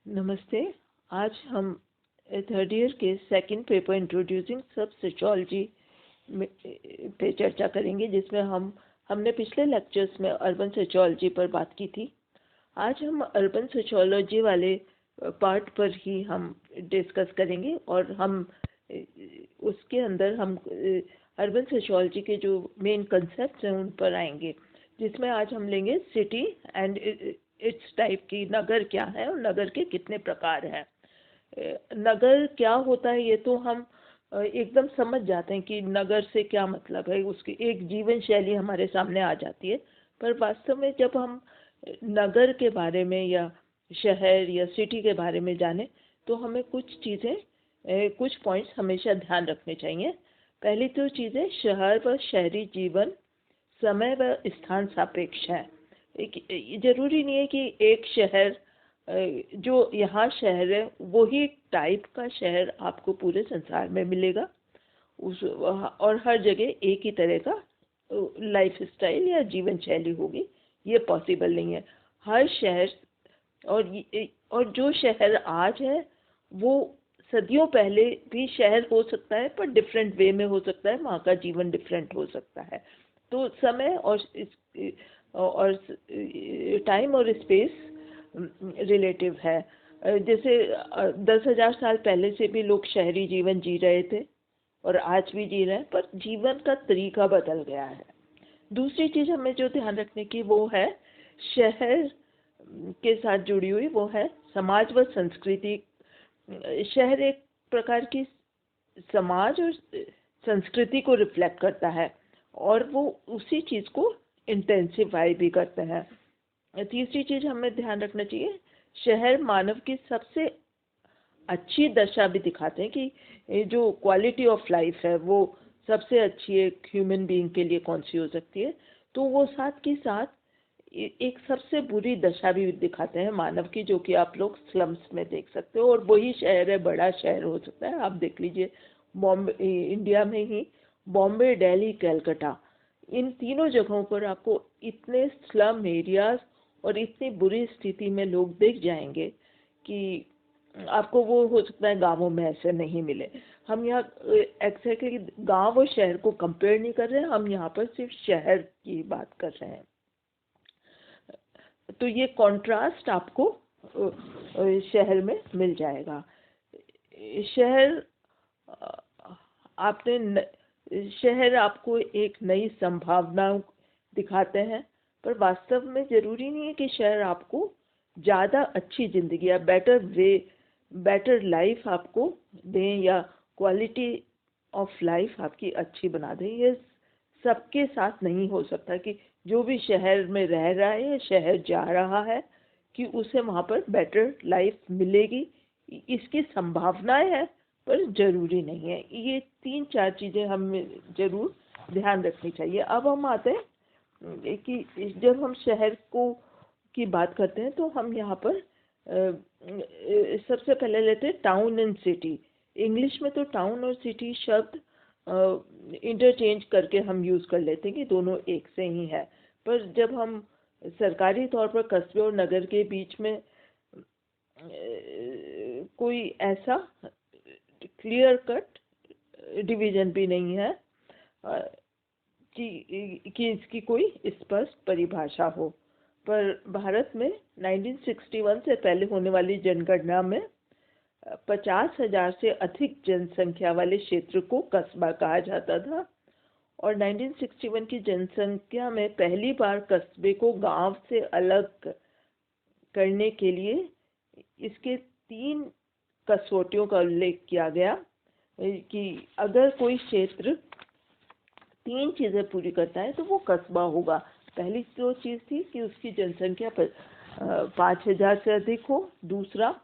नमस्ते। आज हम थर्ड ईयर के सेकंड पेपर इंट्रोड्यूसिंग सब सोशियोलॉजी पे चर्चा करेंगे, जिसमें हमने पिछले लेक्चर्स में अर्बन सोशियोलॉजी पर बात की थी। आज हम अर्बन सोशियोलॉजी वाले पार्ट पर ही हम डिस्कस करेंगे और हम उसके अंदर हम अर्बन सोशियोलॉजी के जो मेन कंसेप्ट हैं उन पर आएंगे, जिसमें आज हम लेंगे सिटी एंड इट्स टाइप की, नगर क्या है और नगर के कितने प्रकार हैं। नगर क्या होता है ये तो हम एकदम समझ जाते हैं कि नगर से क्या मतलब है, उसकी एक जीवन शैली हमारे सामने आ जाती है। पर वास्तव में जब हम नगर के बारे में या शहर या सिटी के बारे में जाने तो हमें कुछ चीज़ें, कुछ पॉइंट्स हमेशा ध्यान रखने चाहिए। पहली तो चीज़ है, शहर व शहरी जीवन समय व स्थान सापेक्ष है। जरूरी नहीं है कि एक शहर, जो यहाँ शहर है वही टाइप का शहर आपको पूरे संसार में मिलेगा और हर जगह एक ही तरह का लाइफ स्टाइल या जीवन शैली होगी, ये पॉसिबल नहीं है। हर शहर और जो शहर आज है वो सदियों पहले भी शहर हो सकता है, पर डिफरेंट वे में हो सकता है, वहाँ का जीवन डिफरेंट हो सकता है। तो समय और टाइम और स्पेस रिलेटिव है। जैसे 10,000 साल पहले से भी लोग शहरी जीवन जी रहे थे और आज भी जी रहे हैं, पर जीवन का तरीका बदल गया है। दूसरी चीज़ हमें जो ध्यान रखने की वो है, शहर के साथ जुड़ी हुई वो है समाज व संस्कृति। शहर एक प्रकार की समाज और संस्कृति को रिफ्लेक्ट करता है और वो उसी चीज़ को इंटेंसिफाई भी करते हैं। तीसरी चीज़ हमें ध्यान रखना चाहिए, शहर मानव की सबसे अच्छी दशा भी दिखाते हैं कि जो क्वालिटी ऑफ लाइफ है वो सबसे अच्छी एक ह्यूमन बीइंग के लिए कौन सी हो सकती है। तो वो साथ के साथ एक सबसे बुरी दशा भी दिखाते हैं मानव की, जो कि आप लोग स्लम्स में देख सकते हो। और वही शहर है, बड़ा शहर हो सकता है। आप देख लीजिए, बॉम्बे, इंडिया में ही बॉम्बे, दिल्ली, कलकत्ता, इन तीनों जगहों पर आपको इतने स्लम एरियाज और इतनी बुरी स्थिति में लोग दिख जाएंगे कि आपको वो हो सकता है गांवों में ऐसे नहीं मिले। हम यहाँ एग्जैक्टली गांव और शहर को कंपेयर नहीं कर रहे हैं, हम यहाँ पर सिर्फ शहर की बात कर रहे हैं। तो ये कंट्रास्ट आपको शहर में मिल जाएगा। शहर शहर आपको एक नई संभावना दिखाते हैं, पर वास्तव में ज़रूरी नहीं है कि शहर आपको ज़्यादा अच्छी ज़िंदगी या बेटर लाइफ आपको दें या क्वालिटी ऑफ लाइफ आपकी अच्छी बना दें। ये सबके साथ नहीं हो सकता कि जो भी शहर में रह रहा है या शहर जा रहा है कि उसे वहाँ पर बेटर लाइफ मिलेगी। इसकी संभावनाएं हैं, पर ज़रूरी नहीं है। ये 3-4 चीज़ें हमें ज़रूर ध्यान रखनी चाहिए। अब हम आते हैं कि जब हम शहर की बात करते हैं तो हम यहाँ पर सबसे पहले लेते हैं टाउन एंड सिटी। इंग्लिश में तो टाउन और सिटी शब्द इंटरचेंज करके हम यूज़ कर लेते हैं कि दोनों एक से ही है, पर जब हम सरकारी तौर पर कस्बे और नगर के बीच में कोई ऐसा क्लियर कट डिवीज़न भी नहीं है कि इसकी कोई स्पष्ट परिभाषा हो। पर भारत में 1961 से पहले होने वाली जनगणना में 50,000 से अधिक जनसंख्या वाले क्षेत्र को कस्बा कहा जाता था और 1961 की जनसंख्या में पहली बार कस्बे को गांव से अलग करने के लिए इसके 3 कसौटियों का उल्लेख किया गया कि अगर कोई क्षेत्र 3 चीज़ें पूरी करता है तो वो कस्बा होगा। पहली तो चीज़ थी कि उसकी जनसंख्या 5,000 से अधिक हो। दूसरा,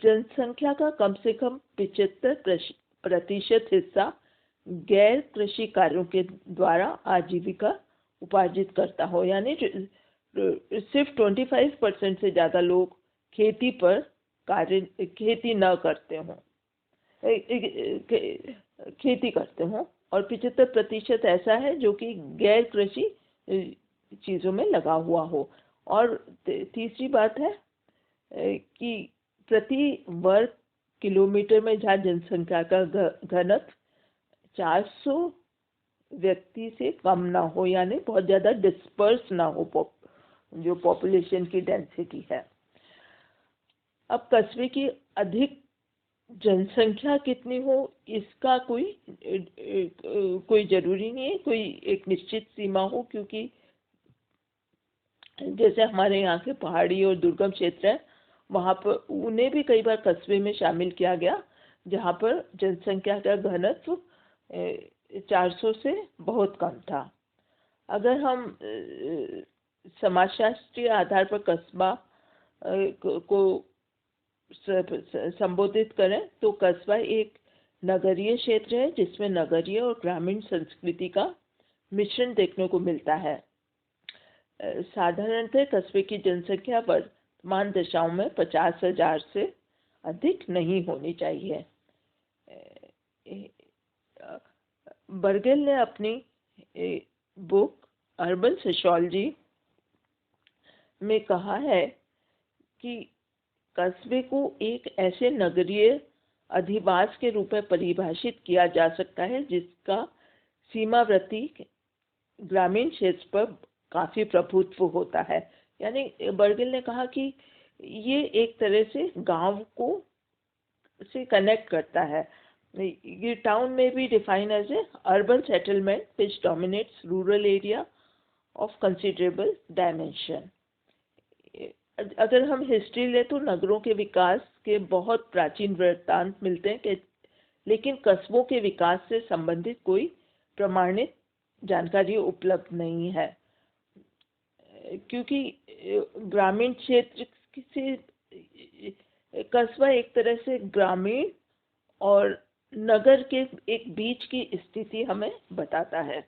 जनसंख्या का कम से कम 75% हिस्सा गैर कृषि कार्यों के द्वारा आजीविका उपार्जित करता हो, यानी सिर्फ 25% से ज़्यादा लोग खेती न करते हों, खेती करते हों, और 75% ऐसा है जो कि गैर कृषि चीज़ों में लगा हुआ हो। और तीसरी बात है कि प्रति वर्ग किलोमीटर में जहाँ जनसंख्या का घनत्व 400 व्यक्ति से कम ना हो, यानी बहुत ज़्यादा डिस्पर्स ना हो जो पॉपुलेशन की डेंसिटी है। अब कस्बे की अधिक जनसंख्या कितनी हो इसका कोई जरूरी नहीं है, कोई एक निश्चित सीमा हो, क्योंकि जैसे हमारे यहाँ के पहाड़ी और दुर्गम क्षेत्र है, वहाँ पर उन्हें भी कई बार कस्बे में शामिल किया गया जहाँ पर जनसंख्या का घनत्व 400 से बहुत कम था। अगर हम समाजशास्त्रीय आधार पर कस्बा को संबोधित करें तो कस्बा एक नगरीय क्षेत्र है जिसमें नगरीय और ग्रामीण संस्कृति का मिश्रण देखने को मिलता है। साधारणतः कस्बे की जनसंख्या वर्तमान दशाओं में 50,000 से अधिक नहीं होनी चाहिए। बर्गेल ने अपनी बुक अर्बन सोशियोलॉजी में कहा है कि कस्बे को एक ऐसे नगरीय अधिवास के रूप में परिभाषित किया जा सकता है जिसका सीमावर्ती ग्रामीण क्षेत्र पर काफी प्रभुत्व होता है। यानी बर्गेल ने कहा कि ये एक तरह से गांव को से कनेक्ट करता है। ये टाउन में भी define as a urban settlement which dominates rural area of considerable dimension. अगर हम हिस्ट्री ले तो नगरों के विकास के बहुत प्राचीन वृत्तांत मिलते हैं लेकिन कस्बों के विकास से संबंधित कोई प्रमाणित जानकारी उपलब्ध नहीं है, क्योंकि ग्रामीण क्षेत्र से कस्बा एक तरह से ग्रामीण और नगर के एक बीच की स्थिति हमें बताता है।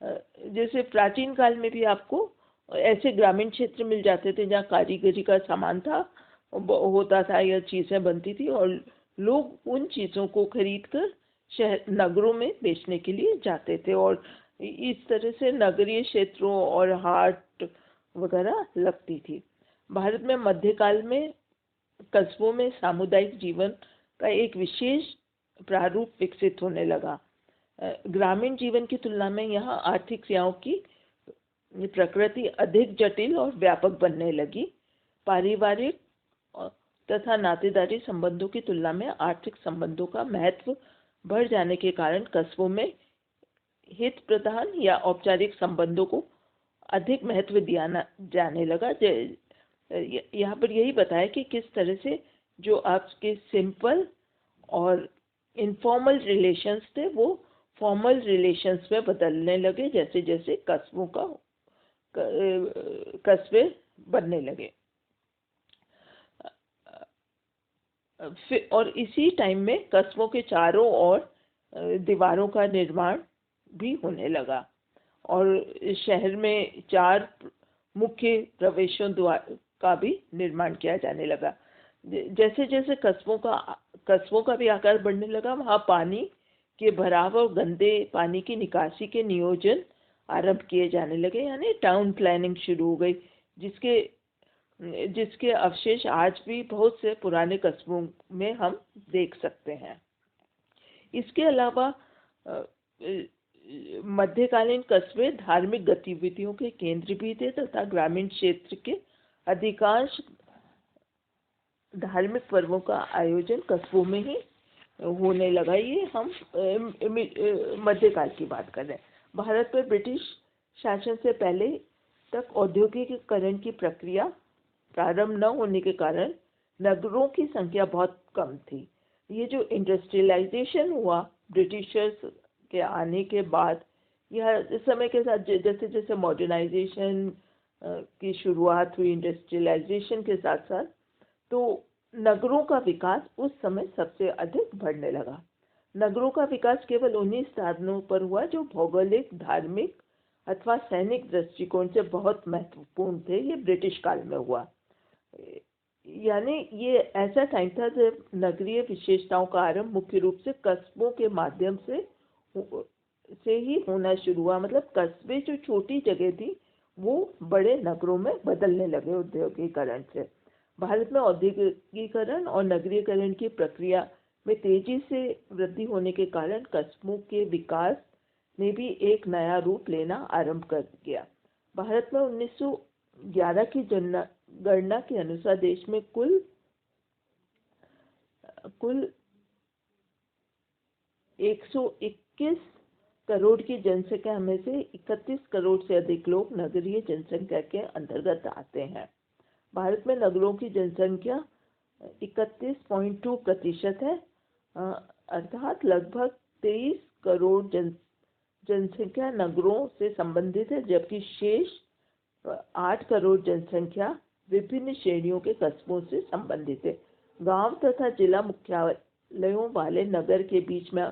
जैसे प्राचीन काल में भी आपको ऐसे ग्रामीण क्षेत्र मिल जाते थे जहाँ कारीगरी का सामान होता था या चीज़ें बनती थी और लोग उन चीज़ों को खरीदकर नगरों में बेचने के लिए जाते थे और इस तरह से नगरीय क्षेत्रों और हाट वगैरह लगती थी। भारत में मध्यकाल में कस्बों में सामुदायिक जीवन का एक विशेष प्रारूप विकसित होने लगा। ग्रामीण जीवन की तुलना में यहाँ आर्थिक सेवाओं की प्रकृति अधिक जटिल और व्यापक बनने लगी। पारिवारिक तथा नातेदारी संबंधों की तुलना में आर्थिक संबंधों का महत्व बढ़ जाने के कारण कस्बों में हित प्रदान या औपचारिक संबंधों को अधिक महत्व दिया जाने लगा। यहाँ पर यही बताया कि किस तरह से जो आपके सिंपल और इनफॉर्मल रिलेशंस थे वो फॉर्मल रिलेशंस में बदलने लगे जैसे जैसे कस्बे बनने लगे। और इसी टाइम में कस्बों के चारों ओर दीवारों का निर्माण भी होने लगा और शहर में 4 मुख्य प्रवेशों द्वार का भी निर्माण किया जाने लगा। जैसे जैसे कस्बों का भी आकार बढ़ने लगा, वहाँ पानी के भराव और गंदे पानी की निकासी के नियोजन आरंभ किए जाने लगे, यानी टाउन प्लानिंग शुरू हो गई, जिसके अवशेष आज भी बहुत से पुराने कस्बों में हम देख सकते हैं। इसके अलावा मध्यकालीन कस्बे धार्मिक गतिविधियों के केंद्र भी थे तथा ग्रामीण क्षेत्र के अधिकांश धार्मिक पर्वों का आयोजन कस्बों में ही होने लगा। ये हम मध्यकाल की बात कर रहे हैं। भारत में ब्रिटिश शासन से पहले तक औद्योगिकीकरण की प्रक्रिया प्रारंभ न होने के कारण नगरों की संख्या बहुत कम थी। ये जो इंडस्ट्रियलाइजेशन हुआ ब्रिटिशर्स के आने के बाद, यह समय के साथ जैसे जैसे मॉडर्नाइजेशन की शुरुआत हुई इंडस्ट्रियलाइजेशन के साथ साथ, तो नगरों का विकास उस समय सबसे अधिक बढ़ने लगा। नगरों का विकास केवल उन्हीं स्थानों पर हुआ जो भौगोलिक, धार्मिक अथवा सैनिक दृष्टिकोण से बहुत महत्वपूर्ण थे। ये ब्रिटिश काल में हुआ, यानी ये ऐसा टाइम था जब नगरीय विशेषताओं का आरंभ मुख्य रूप से कस्बों के माध्यम से ही होना शुरू हुआ। मतलब कस्बे जो छोटी जगह थी वो बड़े नगरों में बदलने लगे औद्योगिकीकरण से। भारत में औद्योगिकीकरण और नगरीकरण की प्रक्रिया में तेजी से वृद्धि होने के कारण कस्बों के विकास ने भी एक नया रूप लेना आरंभ कर दिया। भारत में 1911 की जनगणना के अनुसार देश में कुल 121 करोड़ की जनसंख्या में से 31 करोड़ से अधिक लोग नगरीय जनसंख्या के अंतर्गत आते हैं। भारत में नगरों की जनसंख्या 31.2% है, अर्थात लगभग 23 करोड़ जनसंख्या नगरों से संबंधित है, जबकि शेष 8 करोड़ जनसंख्या विभिन्न श्रेणियों के कस्बों से संबंधित है। गांव तथा जिला मुख्यालयों वाले नगर के बीच में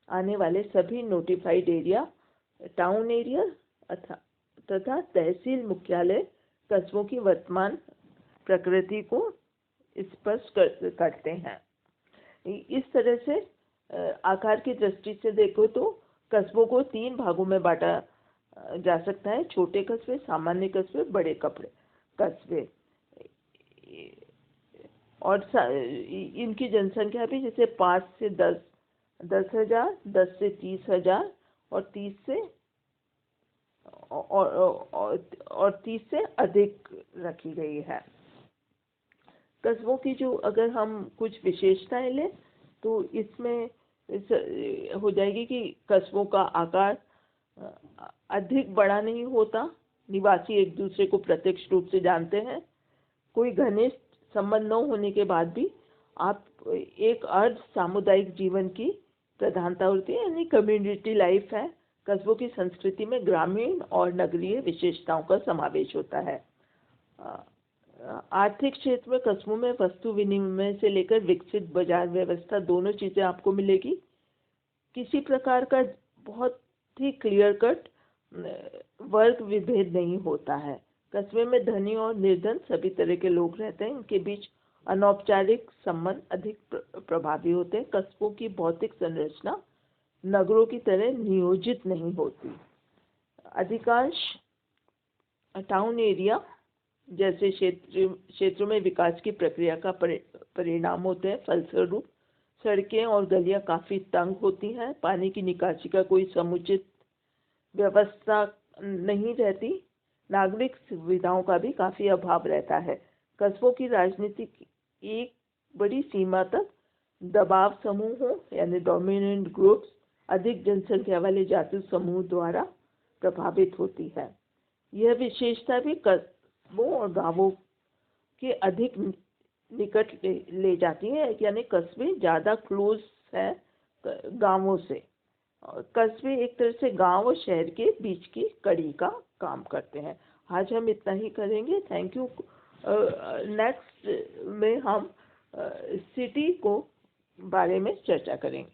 आने वाले सभी नोटिफाइड एरिया, टाउन एरिया तथा तहसील मुख्यालय कस्बों की वर्तमान प्रकृति को स्पष्ट करते हैं। इस तरह से आकार की दृष्टि से देखो तो कस्बों को 3 भागों में बांटा जा सकता है: छोटे कस्बे, सामान्य कस्बे, बड़े कस्बे। और इनकी जनसंख्या भी जैसे 5 से 10,000, 10 से 30,000 और 30 से अधिक रखी गई है। कस्बों की जो अगर हम कुछ विशेषताएं लें तो इसमें हो जाएगी कि कस्बों का आकार अधिक बड़ा नहीं होता, निवासी एक दूसरे को प्रत्यक्ष रूप से जानते हैं, कोई घनिष्ठ संबंध न होने के बाद भी आप एक अर्ध सामुदायिक जीवन की प्रधानता होती है, यानी कम्युनिटी लाइफ है। कस्बों की संस्कृति में ग्रामीण और नगरीय विशेषताओं का समावेश होता है। आर्थिक क्षेत्र में कस्बों में वस्तु विनिमय से लेकर विकसित बाजार व्यवस्था दोनों चीजें आपको मिलेगी। किसी प्रकार का बहुत ही क्लियर कट वर्ग विभेद नहीं होता है। कस्बे में धनी और निर्धन सभी तरह के लोग रहते हैं, इनके बीच अनौपचारिक संबंध अधिक प्रभावी होते हैं। कस्बों की भौतिक संरचना नगरों की तरह नियोजित नहीं होती। अधिकांश टाउन एरिया जैसे क्षेत्रों में विकास की प्रक्रिया का परिणाम होते हैं। फलस्वरूप सड़कें और गलियां काफी तंग होती हैं, पानी की निकासी का कोई समुचित व्यवस्था नहीं रहती, नागरिक सुविधाओं का भी काफी अभाव रहता है। कस्बों की राजनीति एक बड़ी सीमा तक दबाव समूहों यानी डोमिनेंट ग्रुप्स, अधिक जनसंख्या वाले जाति समूह द्वारा प्रभावित होती है। यह विशेषता भी कस्बों और गांवों के अधिक निकट ले जाती है, यानी कस्बे ज़्यादा क्लोज है गांवों से। कस्बे एक तरह से गांव और शहर के बीच की कड़ी का काम करते हैं। आज हम इतना ही करेंगे। Thank you. नेक्स्ट में हम सिटी को बारे में चर्चा करेंगे।